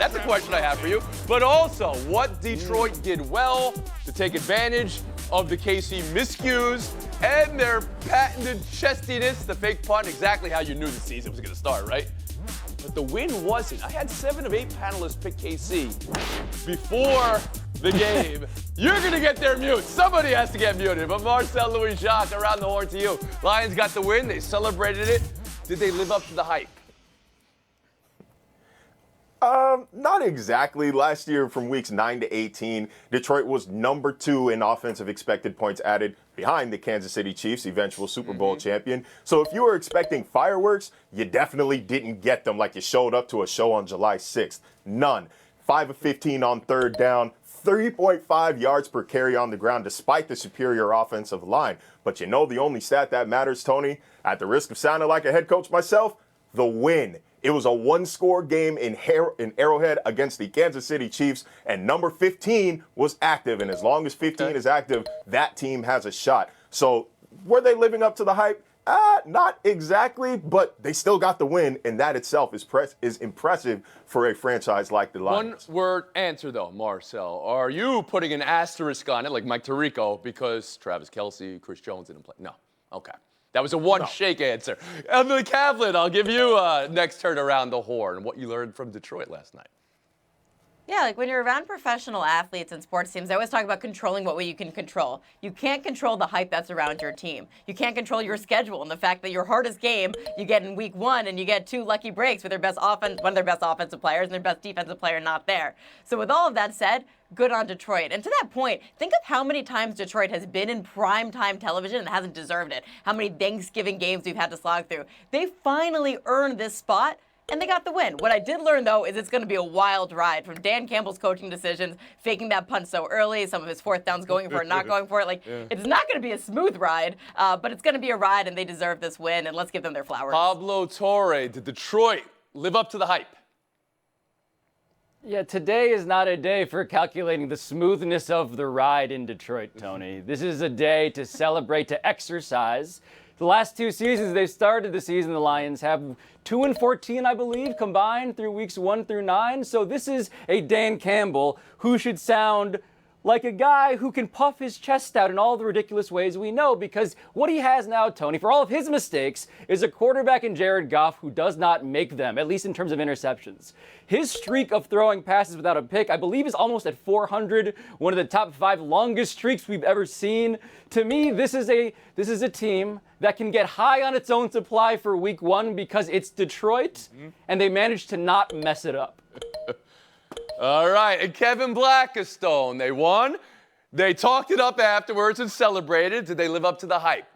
That's a question I have for you. But also, what Detroit did well to take advantage of the KC miscues and their patented chestiness, the fake punt, exactly how you knew the season was going to start, right? But the win wasn't. I had 7 of 8 panelists pick KC before the game. You're going to get their mute. Somebody has to get muted. But Marcel Louis-Jacques, around the horn to you. Lions got the win. They celebrated it. Did they live up to the hype? Not exactly. Last year, from weeks 9 to 18, Detroit was number 2 in offensive expected points added behind the Kansas City Chiefs, eventual Super Bowl champion. So if you were expecting fireworks, you definitely didn't get them like you showed up to a show on July 6th. None. 5 of 15 on third down, 3.5 yards per carry on the ground despite the superior offensive line. But you know the only stat that matters, Tony, at the risk of sounding like a head coach myself, the win. It was a one-score game in Arrowhead against the Kansas City Chiefs, and number 15 was active. And as long as 15 is active, that team has a shot. So were they living up to the hype? Not exactly, but they still got the win, and that itself is impressive for a franchise like the Lions. One-word answer, though, Marcel. Are you putting an asterisk on it, like Mike Tirico, because Travis Kelce, Chris Jones didn't play? No. Okay. That was a one-shake answer. Emily Kaplan, I'll give you next turn around the horn. What you learned from Detroit last night. Yeah, like when you're around professional athletes and sports teams, they always talk about controlling what you can control. You can't control the hype that's around your team. You can't control your schedule and the fact that your hardest game you get in week 1 and you get 2 lucky breaks with one of their best offensive players and their best defensive player not there. So with all of that said, good on Detroit. And to that point, think of how many times Detroit has been in primetime television and hasn't deserved it. How many Thanksgiving games we've had to slog through. They finally earned this spot. And they got the win. What I did learn, though, is it's going to be a wild ride from Dan Campbell's coaching decisions, faking that punt so early, some of his fourth downs going for it, not going for it. It's not going to be a smooth ride, but it's going to be a ride, and they deserve this win, and let's give them their flowers. Pablo Torre, did Detroit live up to the hype? Yeah, today is not a day for calculating the smoothness of the ride in Detroit, Tony. This is a day to celebrate, to exercise. The last 2 seasons they started the season, the Lions have 2-14, I believe, combined through weeks 1 through 9. So this is a Dan Campbell who should sound like a guy who can puff his chest out in all the ridiculous ways we know, because what he has now, Tony, for all of his mistakes, is a quarterback in Jared Goff who does not make them, at least in terms of interceptions. His streak of throwing passes without a pick, I believe, is almost at 400, one of the top 5 longest streaks we've ever seen. To me, this is a team that can get high on its own supply for week 1 because it's Detroit, and they managed to not mess it up. All right, and Kevin Blackistone, they won. They talked it up afterwards and celebrated. Did they live up to the hype?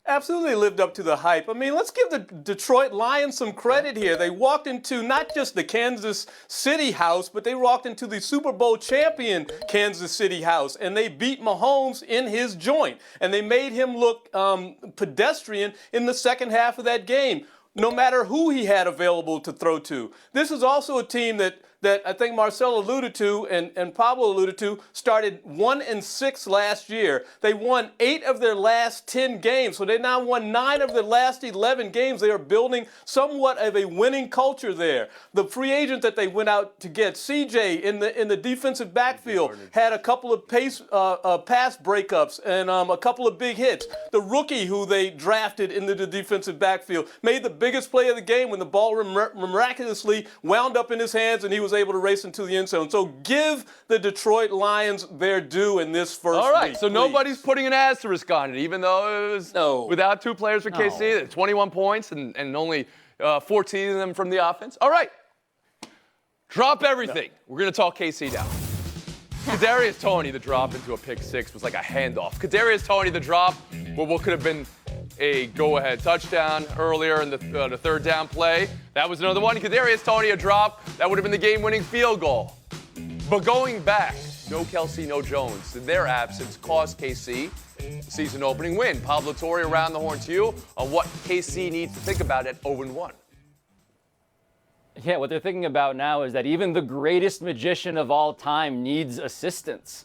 Absolutely lived up to the hype. I mean, let's give the Detroit Lions some credit here. They walked into not just the Kansas City house, but they walked into the Super Bowl champion Kansas City house, and they beat Mahomes in his joint. And they made him look pedestrian in the second half of that game, no matter who he had available to throw to. This is also a team that I think Marcel alluded to and Pablo alluded to, started 1-6 last year. They won 8 of their last 10 games, so they now won 9 of their last 11 games. They are building somewhat of a winning culture there. The free agent that they went out to get, CJ, in the defensive backfield, had a couple of pass breakups and a couple of big hits. The rookie who they drafted into the defensive backfield made the biggest play of the game when the ball miraculously wound up in his hands and he was able to race into the end zone. So give the Detroit Lions their due in this first All right, week, so please. Nobody's putting an asterisk on it, even though it was without 2 players for KC, 21 points and only 14 of them from the offense. All right, drop everything. We're going to talk KC now. Kadarius Toney, the drop into a pick 6 was like a handoff. Kadarius Toney, the drop, what could have been a go-ahead touchdown earlier in the third down play. That was another one. Kadarius Toney, a drop. That would have been the game-winning field goal. But going back, no Kelce, no Jones. Their absence cost KC the season-opening win. Pablo Torre, around the horn to you on what KC needs to think about at 0-1. Yeah, what they're thinking about now is that even the greatest magician of all time needs assistance.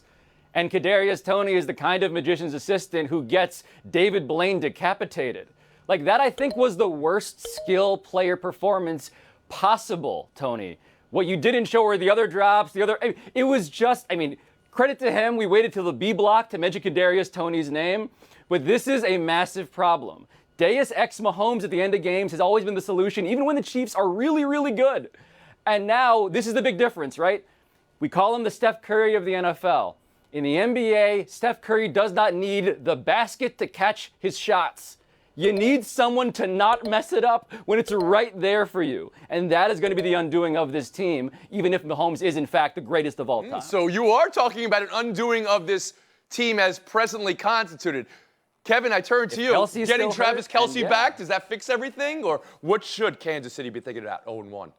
And Kadarius Toney is the kind of magician's assistant who gets David Blaine decapitated. Like, that, I think, was the worst skill player performance possible, Tony. What you didn't show were the other drops, it was just, credit to him. We waited till the B block to mention Kadarius Toney's name, but this is a massive problem. Deus ex Mahomes at the end of games has always been the solution, even when the Chiefs are really, really good. And now, this is the big difference, right? We call him the Steph Curry of the NFL. In the NBA, Steph Curry does not need the basket to catch his shots. You need someone to not mess it up when it's right there for you. And that is going to be the undoing of this team, even if Mahomes is, in fact, the greatest of all time. So you are talking about an undoing of this team as presently constituted. Kevin, I turn to you. Kelce's Getting still Travis hurt, Kelce back, does that fix everything? Or what should Kansas City be thinking about 0-1?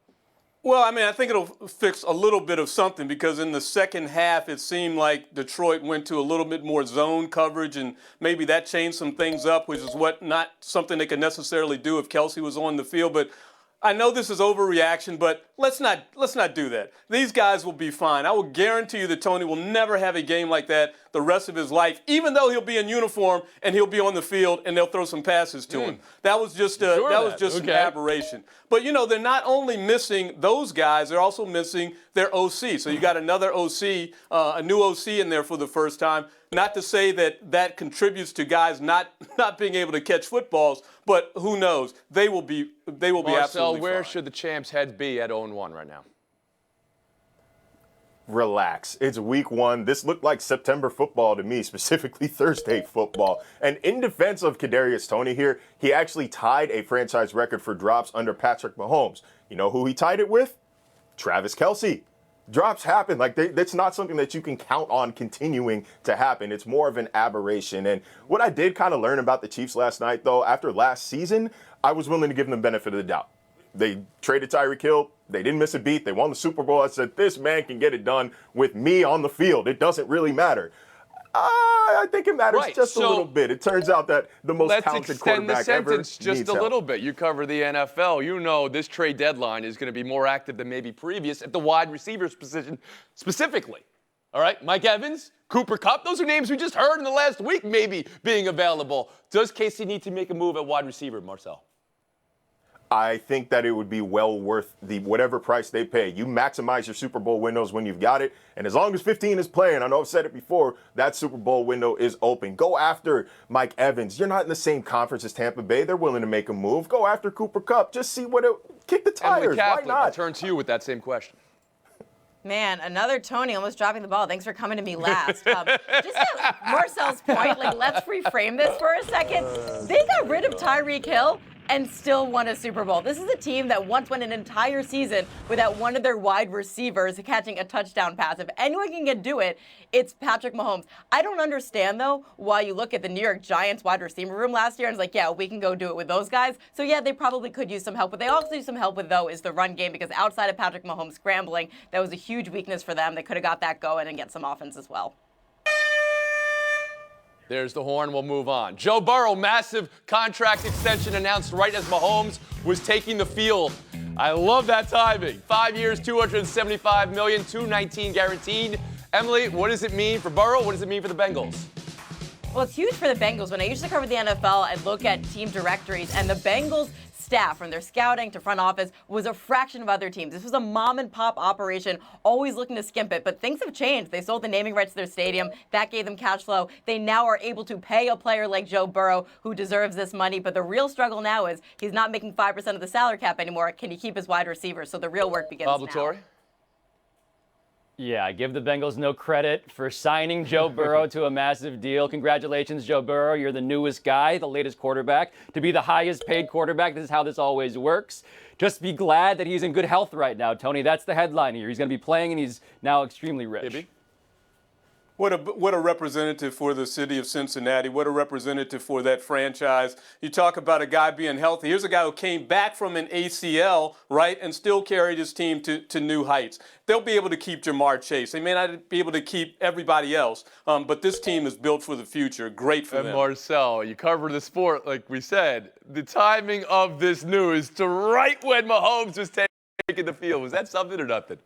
Well, I think it'll fix a little bit of something because in the second half, it seemed like Detroit went to a little bit more zone coverage, and maybe that changed some things up, which is not something they could necessarily do if Kelce was on the field. But I know this is overreaction, but let's not do that. These guys will be fine. I will guarantee you that Tony will never have a game like that the rest of his life, even though he'll be in uniform and he'll be on the field and they'll throw some passes to him. That was just an aberration. But they're not only missing those guys, they're also missing their OC. So you got another OC, a new OC in there for the first time. Not to say that contributes to guys not being able to catch footballs, but who knows? They will be Marcel, absolutely where fine. should the champs' heads be at 0-1 right now? Relax. It's week 1. This looked like September football to me, specifically Thursday football. And in defense of Kadarius Toney here, he actually tied a franchise record for drops under Patrick Mahomes. You know who he tied it with? Travis Kelce. Drops happen. That's not something that you can count on continuing to happen. It's more of an aberration. And what I did kind of learn about the Chiefs last night, though, after last season, I was willing to give them the benefit of the doubt. They traded Tyreek Hill. They didn't miss a beat. They won the Super Bowl. I said, this man can get it done with me on the field. It doesn't really matter. I think it matters just a little bit. It turns out that the most talented quarterback ever Let's extend the sentence just a little bit. You cover the NFL. You know this trade deadline is going to be more active than maybe previous at the wide receivers position specifically. All right, Mike Evans, Cooper Kupp, those are names we just heard in the last week maybe being available. Does KC need to make a move at wide receiver, Marcel? I think that it would be well worth whatever price they pay. You maximize your Super Bowl windows when you've got it. And as long as 15 is playing, I know I've said it before, that Super Bowl window is open. Go after Mike Evans. You're not in the same conference as Tampa Bay. They're willing to make a move. Go after Cooper Kupp. Just see kick the tires. Why not? I'll turn to you with that same question. Man, another Tony almost dropping the ball. Thanks for coming to me last. Just to Marcel's point, let's reframe this for a second. They got rid of Tyreek Hill and still won a Super Bowl. This is a team that once went an entire season without one of their wide receivers catching a touchdown pass. If anyone can do it, it's Patrick Mahomes. I don't understand, though, why you look at the New York Giants wide receiver room last year and it's like, yeah, we can go do it with those guys. So, yeah, they probably could use some help. What they also use some help with, though, is the run game because outside of Patrick Mahomes scrambling, that was a huge weakness for them. They could have got that going and get some offense as well. There's the horn. We'll move on. Joe Burrow, massive contract extension announced right as Mahomes was taking the field. I love that timing. 5 years, $275 million, $219 guaranteed. Emily, what does it mean for Burrow? What does it mean for the Bengals? Well, it's huge for the Bengals. When I used to cover the NFL, I'd look at team directories, and the Bengals staff, from their scouting to front office, was a fraction of other teams. This was a mom-and-pop operation, always looking to skimp it. But things have changed. They sold the naming rights to their stadium. That gave them cash flow. They now are able to pay a player like Joe Burrow, who deserves this money. But the real struggle now is he's not making 5% of the salary cap anymore. Can he keep his wide receivers? So the real work begins now. Torre? Yeah, I give the Bengals no credit for signing Joe Burrow to a massive deal. Congratulations, Joe Burrow. You're the newest guy, the latest quarterback, to be the highest paid quarterback. This is how this always works. Just be glad that he's in good health right now, Tony. That's the headline here. He's going to be playing, and he's now extremely rich. Maybe. What a representative for the city of Cincinnati. What a representative for that franchise. You talk about a guy being healthy. Here's a guy who came back from an ACL, right, and still carried his team to new heights. They'll be able to keep Jamar Chase. They may not be able to keep everybody else, but this team is built for the future. Great for them. And Marcel, you cover the sport, like we said. The timing of this news to right when Mahomes was taking the field. Was that something or nothing?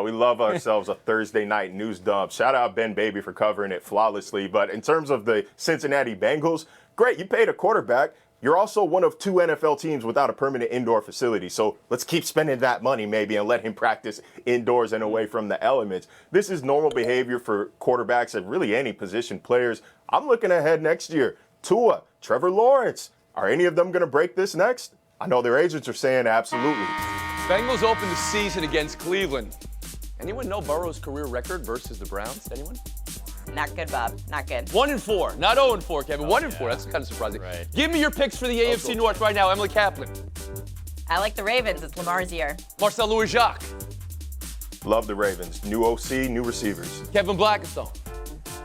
We love ourselves a Thursday night news dump. Shout out Ben Baby for covering it flawlessly. But in terms of the Cincinnati Bengals, great, you paid a quarterback. you're also one of 2 NFL teams without a permanent indoor facility. So let's keep spending that money maybe and let him practice indoors and away from the elements. This is normal behavior for quarterbacks and really any position players. I'm looking ahead next year. Tua, Trevor Lawrence, are any of them going to break this next? I know their agents are saying absolutely. Bengals open the season against Cleveland. Anyone know Burrow's career record versus the Browns? Anyone? Not good, Bob. Not good. 1-4, not 0-4, Kevin. 1-4. That's kind of surprising. Right. Give me your picks for the AFC North right now, Emily Kaplan. I like the Ravens. It's Lamar's year. Marcel Louis-Jacques. Love the Ravens. New OC, new receivers. Kevin Blackistone.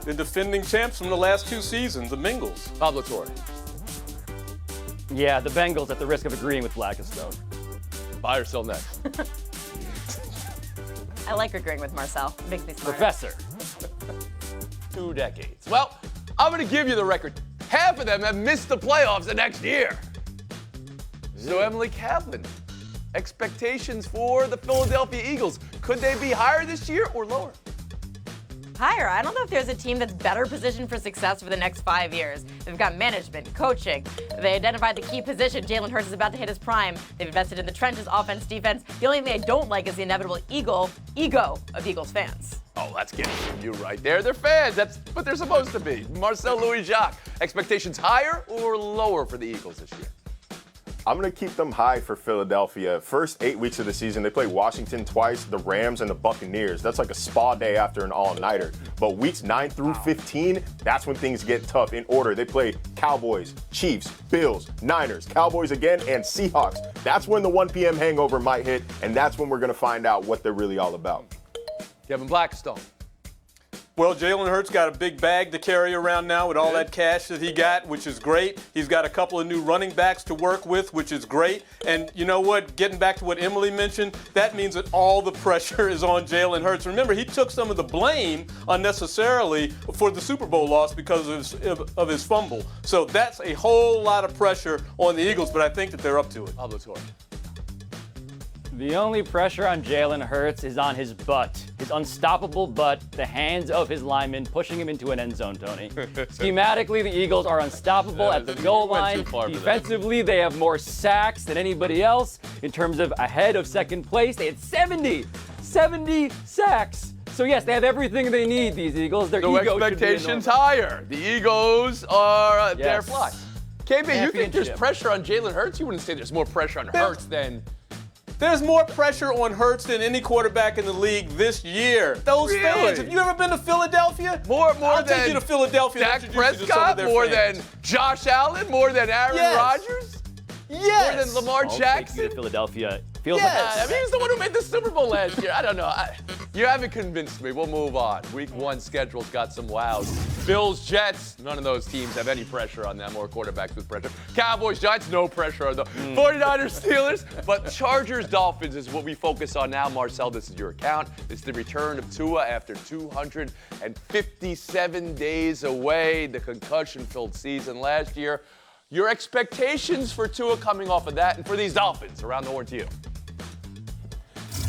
The defending champs from the last 2 seasons, the Bengals. Pablo Torre. Yeah, the Bengals, at the risk of agreeing with Blackistone. Buy or sell next. I like agreeing with Marcel. It makes me smart. Professor. 2 decades. Well, I'm going to give you the record. Half of them have missed the playoffs the next year. So, Emily Kaplan, expectations for the Philadelphia Eagles. Could they be higher this year or lower? Higher. I don't know if there's a team that's better positioned for success for the next 5 years. They've got management, coaching. They identified the key position. Jalen Hurts is about to hit his prime. They've invested in the trenches, offense, defense. The only thing I don't like is the inevitable ego of Eagles fans. Oh, that's getting you right there. They're fans. That's what they're supposed to be. Marcel Louis-Jacques, expectations higher or lower for the Eagles this year? I'm going to keep them high for Philadelphia. First 8 weeks of the season, they play Washington twice, the Rams, and the Buccaneers. That's like a spa day after an all-nighter. But weeks 9 through 15, that's when things get tough in order. They play Cowboys, Chiefs, Bills, Niners, Cowboys again, and Seahawks. That's when the 1 p.m. hangover might hit, and that's when we're going to find out what they're really all about. Kevin Blackistone. Well, Jalen Hurts got a big bag to carry around now with all that cash that he got, which is great. He's got a couple of new running backs to work with, which is great. And you know what? Getting back to what Emily mentioned, that means that all the pressure is on Jalen Hurts. Remember, he took some of the blame unnecessarily for the Super Bowl loss because of his fumble. So that's a whole lot of pressure on the Eagles, but I think that they're up to it. Pablo Torre. The only pressure on Jalen Hurts is on his butt, his unstoppable butt, the hands of his linemen pushing him into an end zone, Tony. Schematically, the Eagles are unstoppable at the goal line. Defensively, they have more sacks than anybody else. In terms of ahead of second place, they had 70 sacks. So yes, they have everything they need, these Eagles. Their So ego expectations higher. The Egos are their fly. KB, you think there's Championship. pressure on Jalen Hurts? You wouldn't say there's more pressure on Hurts than... There's more pressure on Hurts than any quarterback in the league this year. Those Really? fans, have you ever been to Philadelphia? More I'll than take you to Philadelphia. and Dak introduce you to some of Prescott, their more fans. than Josh Allen, more than Aaron Yes. Rodgers, Yes. more than Lamar I'll take Jackson. you to Philadelphia. Feels Yes. I mean, he's the one who made the Super Bowl last year. I don't know. You haven't convinced me. We'll move on. Week 1 schedule's got some wows. Bills, Jets, none of those teams have any pressure on them or quarterbacks with pressure. Cowboys, Giants, no pressure on them. 49ers, Steelers, but Chargers, Dolphins is what we focus on now. Marcel, this is your account. It's the return of Tua after 257 days away, the concussion-filled season last year. Your expectations for Tua coming off of that and for these Dolphins around the horn to you?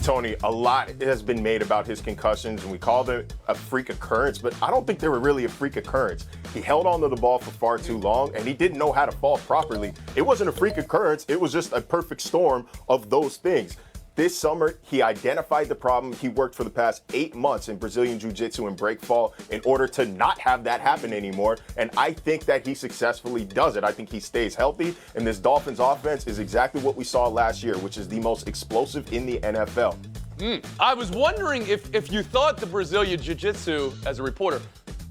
Tony, a lot has been made about his concussions, and we called it a freak occurrence, but I don't think they were really a freak occurrence. He held onto the ball for far too long, and he didn't know how to fall properly. It wasn't a freak occurrence. It was just a perfect storm of those things. This summer, he identified the problem. He worked for the past 8 months in Brazilian Jiu-Jitsu and breakfall in order to not have that happen anymore. And I think that he successfully does it. I think he stays healthy. And this Dolphins offense is exactly what we saw last year, which is the most explosive in the NFL. I was wondering if you thought the Brazilian Jiu-Jitsu, as a reporter,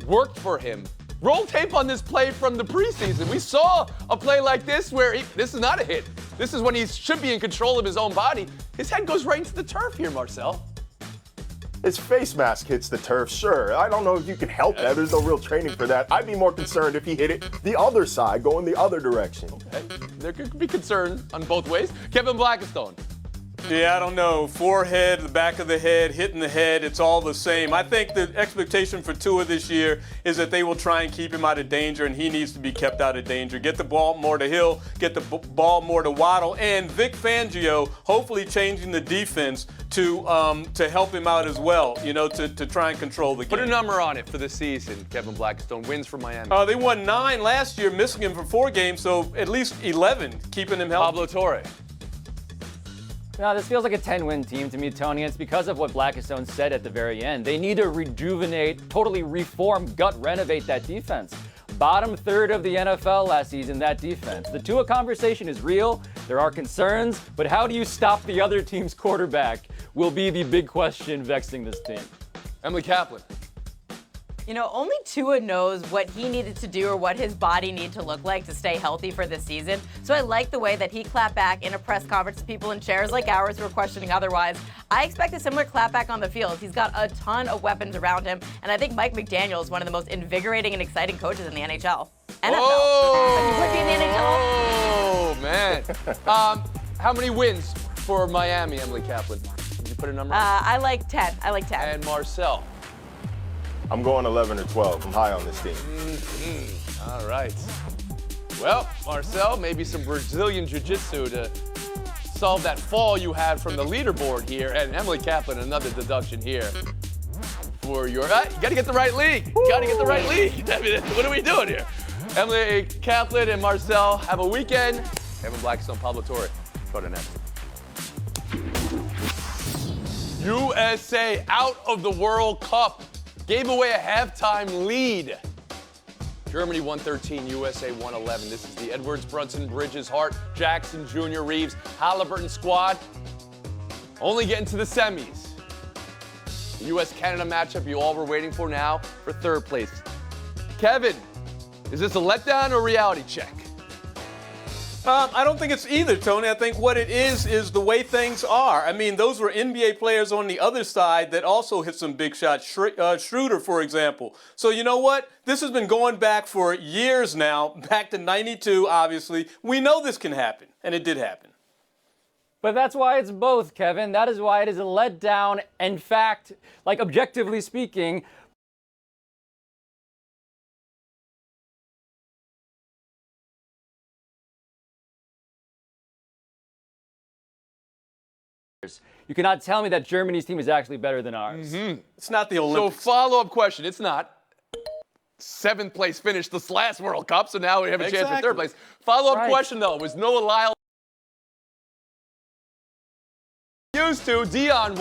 worked for him. Roll tape on this play from the preseason. We saw a play like this where this is not a hit. This is when he should be in control of his own body. His head goes right into the turf here, Marcel. His face mask hits the turf, sure. I don't know if you can help that. There's no real training for that. I'd be more concerned if he hit it the other side, going the other direction. Okay. There could be concern on both ways. Kevin Blackistone. Yeah, I don't know. Forehead, the back of the head, hitting the head, it's all the same. I think the expectation for Tua this year is that they will try and keep him out of danger, and he needs to be kept out of danger. Get the ball more to Hill, get the ball more to Waddle, and Vic Fangio hopefully changing the defense to help him out as well, to try and control the game. Put a number on it for the season, Kevin Blackstone. Wins for Miami. They won 9 last year, missing him for 4 games, so at least 11, keeping him healthy. Pablo Torre. Now, this feels like a 10-win team to me, Tony. It's because of what Blackstone said at the very end. They need to rejuvenate, totally reform, renovate that defense. Bottom third of the NFL last season, that defense. The Tua conversation is real. There are concerns, but how do you stop the other team's quarterback will be the big question vexing this team. Emily Kaplan. Only Tua knows what he needed to do or what his body needed to look like to stay healthy for this season. So I like the way that he clapped back in a press conference to people in chairs like ours who are questioning otherwise. I expect a similar clapback on the field. He's got a ton of weapons around him, and I think Mike McDaniel is one of the most invigorating and exciting coaches in the NHL. NFL. Oh, He would be in the NHL. Oh, man. How many wins for Miami, Emily Kaplan? Did you put a number on? I like 10. And Marcel. I'm going 11 or 12. I'm high on this team. All right. Well, Marcel, maybe some Brazilian Jiu-Jitsu to solve that fall you had from the leaderboard here. And Emily Kaplan, another deduction here for your. You got to get the right league. Got to get the right league. I mean, what are we doing here? Emily Kaplan and Marcel have a weekend. Kevin Blackstone, Pablo Torre. Go to next. USA out of the World Cup. Gave away a halftime lead. Germany 113, USA 111. This is the Edwards, Brunson, Bridges, Hart, Jackson, Jr., Reeves, Halliburton squad. Only getting to the semis. The U.S.-Canada matchup you all were waiting for now for third place. Kevin, is this a letdown or reality check? I don't think it's either, Tony. I think what it is the way things are. I mean, those were NBA players on the other side that also hit some big shots. Schroeder, for example. So you know what? This has been going back for years now, back to '92, obviously. We know this can happen, and it did happen. But that's why it's both, Kevin. That is why it is a letdown. In fact, objectively speaking, you cannot tell me that Germany's team is actually better than ours. It's not the Olympics. So follow-up question. It's not. 7th place finish this last World Cup, so now we have a chance for third place. Follow-up question, though. Was Noah Lyle used to? Dion